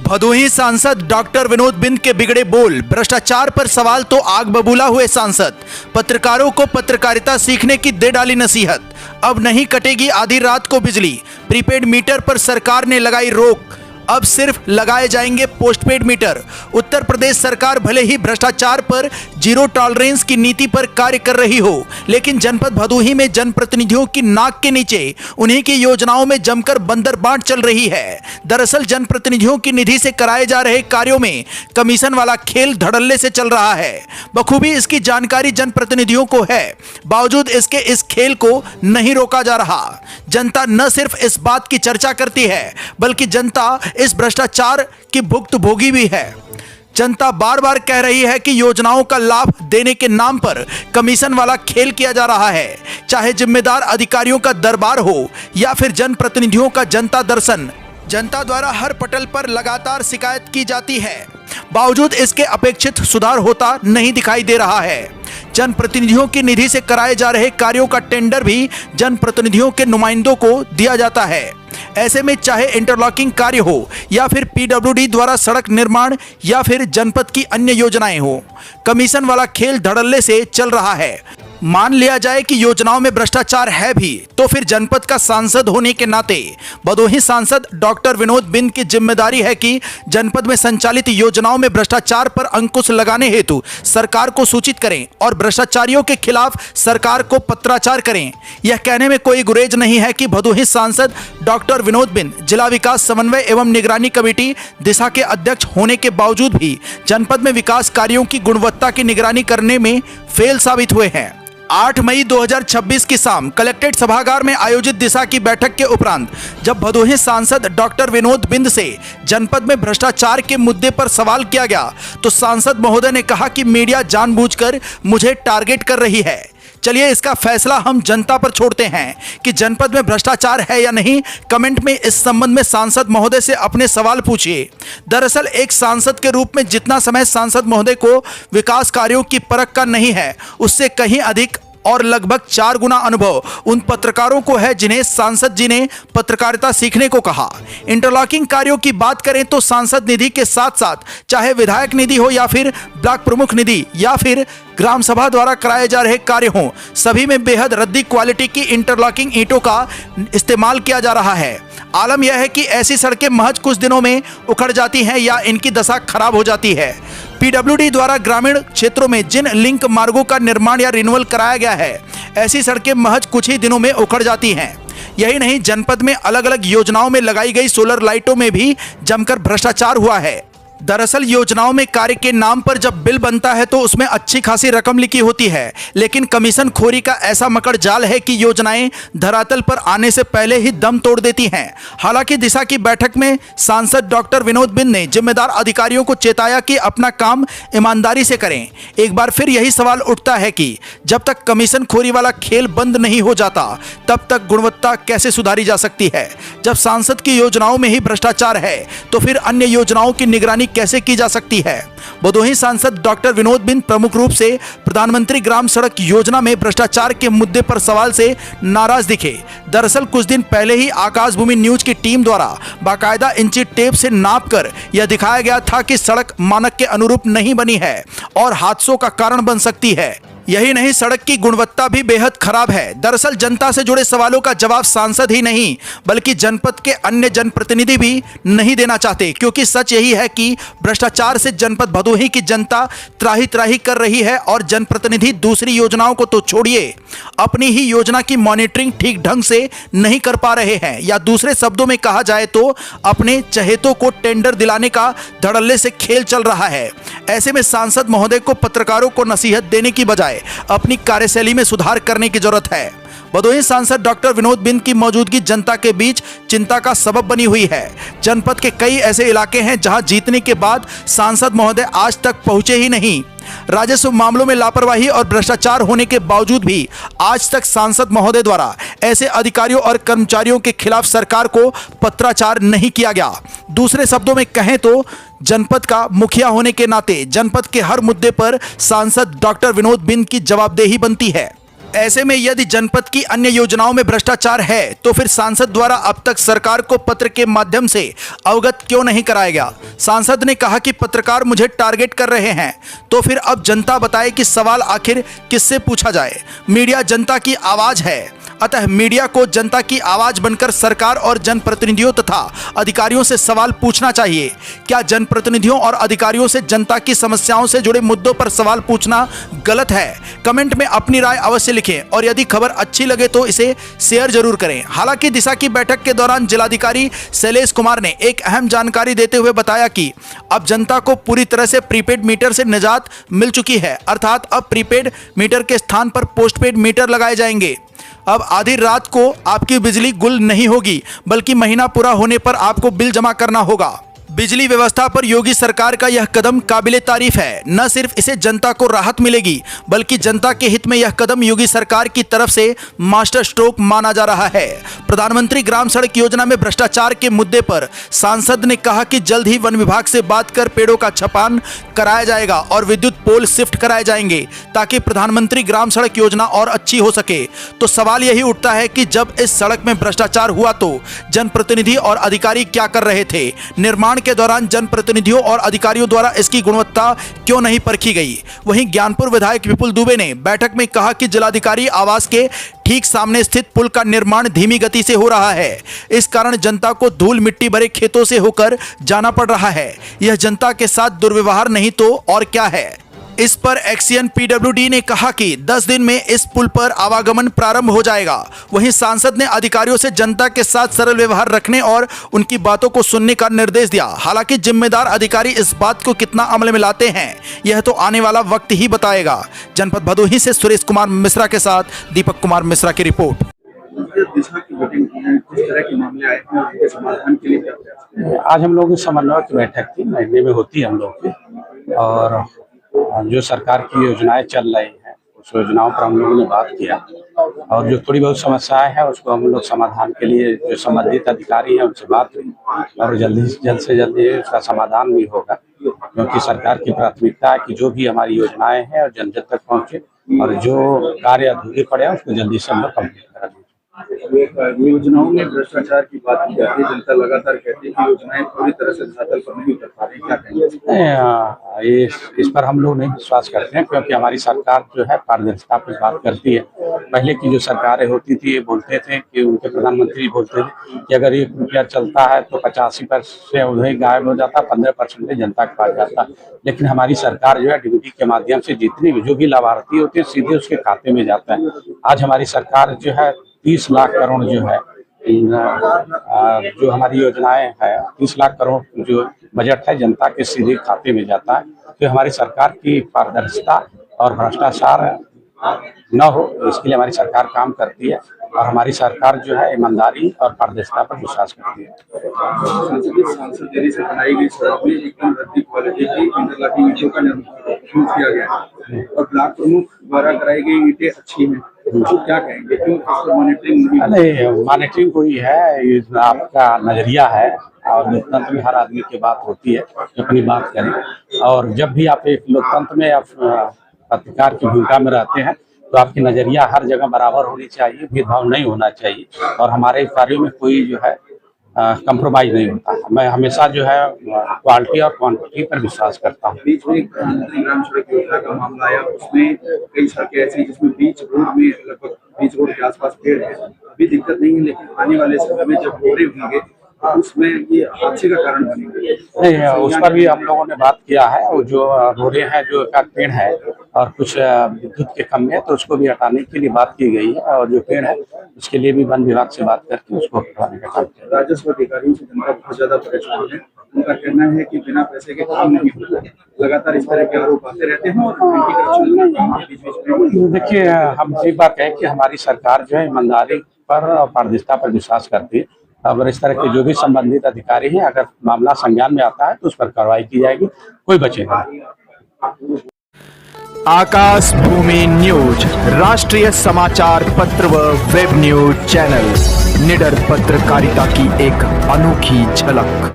भदोही सांसद डॉक्टर विनोद बिंद के बिगड़े बोल, भ्रष्टाचार पर सवाल तो आग बबूला हुए सांसद। पत्रकारों को पत्रकारिता सीखने की दे डाली नसीहत। अब नहीं कटेगी आधी रात को बिजली, प्रीपेड मीटर पर सरकार ने लगाई रोक, अब सिर्फ लगाए जाएंगे पोस्टपेड मीटर। उत्तर प्रदेश सरकार भले ही भ्रष्टाचार पर जीरो टॉलरेंस की नीति पर कार्य कर रही हो, लेकिन जनपद भदोही में जनप्रतिनिधियों की नाक के नीचे उन्हीं की योजनाओं में जमकर बंदरबांट चल रही है। दरअसल जनप्रतिनिधियों की निधि से कराए जा रहे कार्यों में कमीशन वाला खेल धड़ल्ले से चल रहा है। बखूबी इसकी जानकारी जनप्रतिनिधियों को है, बावजूद इसके इस खेल को नहीं रोका जा रहा। जनता न सिर्फ इस बात की चर्चा करती है, बल्कि जनता इस भ्रष्टाचार की भुक्तभोगी भी है। जनता बार बार कह रही है कि योजनाओं का लाभ देने के नाम पर कमीशन वाला खेल किया जा रहा है। चाहे जिम्मेदार अधिकारियों का दरबार हो या फिर जनप्रतिनिधियों का जनता दर्शन, जनता द्वारा हर पटल पर लगातार शिकायत की जाती है, बावजूद इसके अपेक्षित सुधार होता नहीं दिखाई दे रहा है। जनप्रतिनिधियों की निधि से कराए जा रहे कार्यों का टेंडर भी जनप्रतिनिधियों के नुमाइंदों को दिया जाता है। ऐसे में चाहे इंटरलॉकिंग कार्य हो या फिर पीडब्ल्यूडी द्वारा सड़क निर्माण या फिर जनपद की अन्य योजनाएं हो, कमीशन वाला खेल धड़ल्ले से चल रहा है। मान लिया जाए कि योजनाओं में भ्रष्टाचार है भी, तो फिर जनपद का सांसद होने के नाते भदोही सांसद डॉक्टर विनोद बिंद की जिम्मेदारी है कि जनपद में संचालित योजनाओं में भ्रष्टाचार पर अंकुश लगाने हेतु सरकार को सूचित करें और भ्रष्टाचारियों के खिलाफ सरकार को पत्राचार करें। यह कहने में कोई गुरेज नहीं है कि भदोही सांसद डॉक्टर विनोद बिंद जिला विकास समन्वय एवं निगरानी कमेटी दिशा के अध्यक्ष होने के बावजूद भी जनपद में विकास कार्यों की गुणवत्ता की निगरानी करने में फेल साबित हुए हैं। 8 मई 2026 की शाम कलेक्ट्रेट सभागार में आयोजित दिशा की बैठक के उपरांत जब भदोही सांसद डॉक्टर विनोद बिंद से जनपद में भ्रष्टाचार के मुद्दे पर सवाल किया गया, तो सांसद महोदय ने कहा कि मीडिया जानबूझकर मुझे टारगेट कर रही है। चलिए इसका फैसला हम जनता पर छोड़ते हैं कि जनपद में भ्रष्टाचार है या नहीं। कमेंट में इस संबंध में सांसद महोदय से अपने सवाल पूछिए। दरअसल एक सांसद के रूप में जितना समय सांसद महोदय को विकास कार्यों की परख का नहीं है, उससे कहीं अधिक और लगभग 4 गुना अनुभव उन पत्रकारों को है जिन्हें सांसद जी ने पत्रकारिता सीखने को कहा। इंटरलॉकिंग कार्यों की बात करें तो सांसद निधि के साथ साथ चाहे विधायक निधि हो या फिर ब्लॉक प्रमुख निधि या फिर ग्राम सभा द्वारा कराए जा रहे कार्य हों, सभी में बेहद रद्दी क्वालिटी की इंटरलॉकिंग ईंटों का इस्तेमाल किया जा रहा है। आलम यह है कि ऐसी सड़कें महज कुछ दिनों में उखड़ जाती हैं या इनकी दशा खराब हो जाती है। पीडब्ल्यूडी द्वारा ग्रामीण क्षेत्रों में जिन लिंक मार्गों का निर्माण या रिन्यूअल कराया गया है, ऐसी सड़कें महज कुछ ही दिनों में उखड़ जाती हैं। यही नहीं, जनपद में अलग अलग योजनाओं में लगाई गई सोलर लाइटों में भी जमकर भ्रष्टाचार हुआ है। दरअसल योजनाओं में कार्य के नाम पर जब बिल बनता है तो उसमें अच्छी खासी रकम लिखी होती है, लेकिन कमीशन खोरी का ऐसा मकड़ जाल है कि योजनाएं धरातल पर आने से पहले ही दम तोड़ देती हैं। हालांकि दिशा की बैठक में सांसद डॉक्टर विनोद बिंद ने जिम्मेदार अधिकारियों को चेताया कि अपना काम ईमानदारी से करें। एक बार फिर यही सवाल उठता है कि जब तक कमीशन खोरी वाला खेल बंद नहीं हो जाता, तब तक गुणवत्ता कैसे सुधारी जा सकती है। जब सांसद की योजनाओं में ही भ्रष्टाचार है, तो फिर अन्य योजनाओं की निगरानी कैसे की जा सकती है। भदोही सांसद डॉक्टर विनोद बिंद प्रमुख रूप से प्रधानमंत्री ग्राम सड़क योजना में भ्रष्टाचार के मुद्दे पर सवाल से नाराज दिखे। दरअसल कुछ दिन पहले ही आकाशभूमि न्यूज की टीम द्वारा बाकायदा इंची टेप से नापकर यह दिखाया गया था कि सड़क मानक के अनुरूप नहीं बनी है और हादसों का कारण बन सकती है। यही नहीं, सड़क की गुणवत्ता भी बेहद खराब है। दरअसल जनता से जुड़े सवालों का जवाब सांसद ही नहीं बल्कि जनपद के अन्य जनप्रतिनिधि भी नहीं देना चाहते, क्योंकि सच यही है कि भ्रष्टाचार से जनपद भदोही की जनता त्राही त्राही कर रही है और जनप्रतिनिधि दूसरी योजनाओं को तो छोड़िए, अपनी ही योजना की मॉनिटरिंग ठीक ढंग से नहीं कर पा रहे हैं, या दूसरे शब्दों में कहा जाए तो अपने चहेतों को टेंडर दिलाने का धड़ल्ले से खेल चल रहा है। ऐसे में सांसद महोदय को पत्रकारों को नसीहत देने की बजाय अपनी कार्यशैली में सुधार करने की जरूरत है। भदोही सांसद डॉक्टर विनोद बिंद की मौजूदगी जनता के बीच चिंता का सबब बनी हुई है। जनपद के कई ऐसे इलाके हैं जहां जीतने के बाद सांसद महोदय आज तक पहुंचे ही नहीं। राजस्व मामलों में लापरवाही और भ्रष्टाचार होने के बावजूद भी आज तक सांसद महोदय द्वारा ऐसे अधिकारियों और कर्मचारियों के खिलाफ सरकार को पत्राचार नहीं किया गया। दूसरे शब्दों में कहें तो जनपद का मुखिया होने के नाते जनपद के हर मुद्दे पर सांसद डॉक्टर विनोद बिंद की जवाबदेही बनती है। ऐसे में यदि जनपद की अन्य योजनाओं में भ्रष्टाचार है तो फिर सांसद द्वारा अब तक सरकार को पत्र के माध्यम से अवगत क्यों नहीं कराया गया। सांसद ने कहा कि पत्रकार मुझे टारगेट कर रहे हैं, तो फिर अब जनता बताए कि सवाल आखिर किससे पूछा जाए। मीडिया जनता की आवाज है, अतः मीडिया को जनता की आवाज बनकर सरकार और जनप्रतिनिधियों तथा अधिकारियों से सवाल पूछना चाहिए। क्या जनप्रतिनिधियों और अधिकारियों से जनता की समस्याओं से जुड़े मुद्दों पर सवाल पूछना गलत है? कमेंट में अपनी राय अवश्य लिखें और यदि खबर अच्छी लगे तो इसे शेयर जरूर करें। हालांकि दिशा की बैठक के दौरान जिलाधिकारी शैलेश कुमार ने एक अहम जानकारी देते हुए बताया कि अब जनता को पूरी तरह से प्रीपेड मीटर से निजात मिल चुकी है, अर्थात अब प्रीपेड मीटर के स्थान पर पोस्टपेड मीटर लगाए जाएंगे। अब आधी रात को आपकी बिजली गुल नहीं होगी, बल्कि महीना पूरा होने पर आपको बिल जमा करना होगा। बिजली व्यवस्था पर योगी सरकार का यह कदम काबिले तारीफ है। न सिर्फ इससे जनता को राहत मिलेगी, बल्कि जनता के हित में यह कदम योगी सरकार की तरफ से मास्टर स्ट्रोक माना जा रहा है। प्रधानमंत्री ग्राम सड़क योजना में भ्रष्टाचार के मुद्दे पर सांसद ने कहा कि जल्द ही वन विभाग से बात कर पेड़ों का छपान कराया जाएगा और विद्युत पोल शिफ्ट कराए जाएंगे, ताकि प्रधानमंत्री ग्राम सड़क योजना और अच्छी हो सके। तो सवाल यही उठता है कि जब इस सड़क में भ्रष्टाचार हुआ तो जनप्रतिनिधि और अधिकारी क्या कर रहे थे? निर्माण के दौरान जनप्रतिनिधियों और अधिकारियों द्वारा इसकी गुणवत्ता क्यों नहीं परखी गई? वहीं ज्ञानपुर विधायक विपुल दुबे ने बैठक में कहा कि जिलाधिकारी आवास के ठीक सामने स्थित पुल का निर्माण धीमी गति से हो रहा है। इस कारण जनता को धूल मिट्टी भरे खेतों से होकर जाना पड़ रहा है। यह जनता के साथ दुर्व्यवहार नहीं तो और क्या है। इस पर एक्सीएन पीडब्ल्यूडी ने कहा कि 10 दिन में इस पुल पर आवागमन प्रारंभ हो जाएगा। वहीं सांसद ने अधिकारियों से जनता के साथ सरल व्यवहार रखने और उनकी बातों को सुनने का निर्देश दिया। हालांकि जिम्मेदार अधिकारी इस बात को कितना अमल में लाते हैं, यह तो आने वाला वक्त ही बताएगा। जनपद भदोही से सुरेश कुमार मिश्रा के साथ दीपक कुमार मिश्रा की रिपोर्ट। आज हम लोगों की समन्वय की बैठक थी, महीने में होती है हम लोग की, और जो सरकार की योजनाएं चल रही हैं उस योजनाओं पर हम लोगों ने बात किया, और जो थोड़ी बहुत समस्याएं हैं उसको हम लोग समाधान के लिए जो संबंधित अधिकारी हैं उनसे बात हुई, और जल्द से जल्दी उसका समाधान भी होगा, क्योंकि सरकार की प्राथमिकता है कि जो भी हमारी योजनाएं हैं और जन जन तक पहुँचे, और जो कार्य अधूरे पड़े हैं उसको जल्दी से हम लोग कम्प्लीट करा दें। योजनाओं में भ्रष्टाचार की बात की जाती है, जनता लगातार कहती है कि योजनाएं पूरी तरह से धरातल पर नहीं उतर पा रही, क्या कहेंगे? इस पर हम लोग नहीं विश्वास करते हैं, क्योंकि हमारी सरकार जो है पारदर्शिता पर बात करती है। पहले की जो सरकारें होती थी ये बोलते थे कि उनके प्रधानमंत्री बोलते थे कि अगर 1 रुपया चलता है तो 85% से उन्हें गायब हो जाता, 15% जनता के पास जाता। लेकिन हमारी सरकार जो है डीबीटी के माध्यम से जितनी भी जो भी लाभार्थी होते हैं सीधे उसके खाते में जाता है। आज हमारी सरकार जो है 30 लाख करोड़ जो है जो हमारी योजनाएं है, 30 लाख करोड़ जो बजट है जनता के सीधे खाते में जाता है। तो हमारी सरकार की पारदर्शिता और भ्रष्टाचार न हो, इसके लिए हमारी सरकार काम करती है, और हमारी सरकार जो है ईमानदारी और पारदर्शिता पर विश्वास करती है। सांसद देरी से बनाई गई सड़क में एकदम रद्दी क्वालिटी की इंटरलॉकिंग ईंटों का निर्माण किया गया है, और ब्लॉक प्रमुख द्वारा कराई गई ईंटें अच्छी हैं, तो क्या कहेंगे? क्यों मॉनिटरिंग नहीं? मॉनिटरिंग कोई है, ये आपका नजरिया है, और लोकतंत्र में हर आदमी की बात होती है, अपनी बात करें। और जब भी आप एक लोकतंत्र में आप पत्रकार की भूमिका में रहते हैं तो आपकी नजरिया हर जगह बराबर होनी चाहिए, भेदभाव नहीं होना चाहिए, और हमारे कार्यों में कोई जो है कंप्रोमाइज नहीं होता। मैं हमेशा जो है क्वालिटी और क्वांटिटी पर विश्वास करता हूँ। बीच में प्रधानमंत्री ग्राम सड़क योजना का मामला आया, उसमें कई सड़कें ऐसी जिसमें बीच रोड में लगभग बीच रोड के आसपास पेड़ है, अभी दिक्कत नहीं है, लेकिन आने वाले समय में जब रोडे होंगे उसमें ये हादसे का कारण बनेंगे। नहीं, उस पर भी हम लोगों ने बात किया है, और जो रोडे हैं जो एक पेड़ है और कुछ विद्युत के खंभे, तो उसको भी हटाने के लिए बात की गई है, और जो पेड़ है उसके लिए भी वन विभाग से बात करके उसको हटाने का काम किया। राजस्व अधिकारियों से जनता बहुत ज्यादा परेशान है, उनका कहना है कि बिना पैसे के काम नहीं होता, लगातार इस तरह के आरोप आते रहते हैं, और देखिए हम एक बात कहें कि हमारी सरकार जो है ईमानदारी पर और पारदर्शिता पर विश्वास करती है। अगर इस तरह के जो भी संबंधित अधिकारी हैं, अगर मामला संज्ञान में आता है तो उस पर कार्रवाई की जाएगी, कोई बचेगा। आकाश भूमि न्यूज, राष्ट्रीय समाचार पत्र व वेब न्यूज चैनल, निडर पत्रकारिता की एक अनोखी झलक।